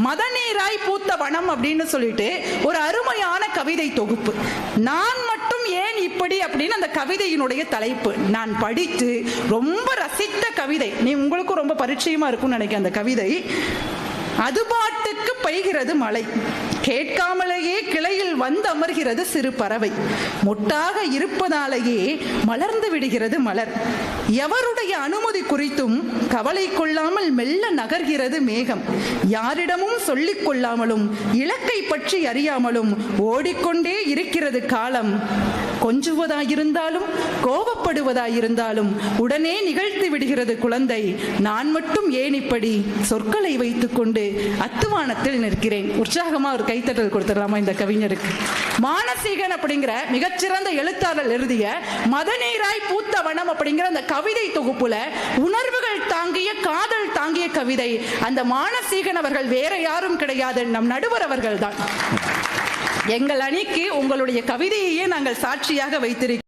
மதநீராய் பூத்த வனம் அப்படின்னு சொல்லிட்டு ஒரு அருமையான கவிதை தொகுப்பு. நான் மட்டும் ஏன் இப்படி அப்படின்னு அந்த கவிதையினுடைய தலைப்பு. நான் படித்து ரொம்ப ரசித்த கவிதை. உங்களுக்கும் ரொம்ப பரிச்சயமா இருக்கும்னு நினைக்கிறேன் அந்த கவிதை. அது பாட்டுக்கு பெய்கிறது மழை, கேட்காமலேயே கிளையில் வந்து அமர்கிறது சிறு பறவை, மொட்டாக இருப்பதாலேயே மலர்ந்து விடுகிறது மலர், எவருடைய அனுமதி குறித்தும் கவலை கொள்ளாமல் மெல்ல நகர்கிறது மேகம், யாரிடமும் சொல்லிக் கொள்ளாமலும் இலக்கை பற்றி அறியாமலும் ஓடிக்கொண்டே இருக்கிறது காலம், கொஞ்சுவதாயிருந்தாலும் கோபப்படுவதாயிருந்தாலும் உடனே நிகழ்த்தி விடுகிறது குழந்தை, நான் மட்டும் ஏன் இப்படி சொற்களை வைத்துக் கொண்டு அத்துவானத்தில் நிற்கிறேன். உற்சாகமா ஒரு கைத்தட்டல் கொடுத்துடலாமா இந்த கவிஞருக்கு? மானசீகன் அப்படிங்கிற மிகச்சிறந்த எழுத்தாளர் எழுதிய மதநீராய் பூத்த வனம் அப்படிங்கிற அந்த கவிதை தொகுப்புல உணர்வுகள் தாங்கிய காதல் தாங்கிய கவிதை. அந்த மானசீகன் அவர்கள் வேற யாரும் கிடையாது, நம் நடுவர் அவர்கள் தான். எங்கள் அணிக்கு உங்களுடைய கவிதையையே நாங்கள் சாட்சியாக வைத்திருக்கிறோம்.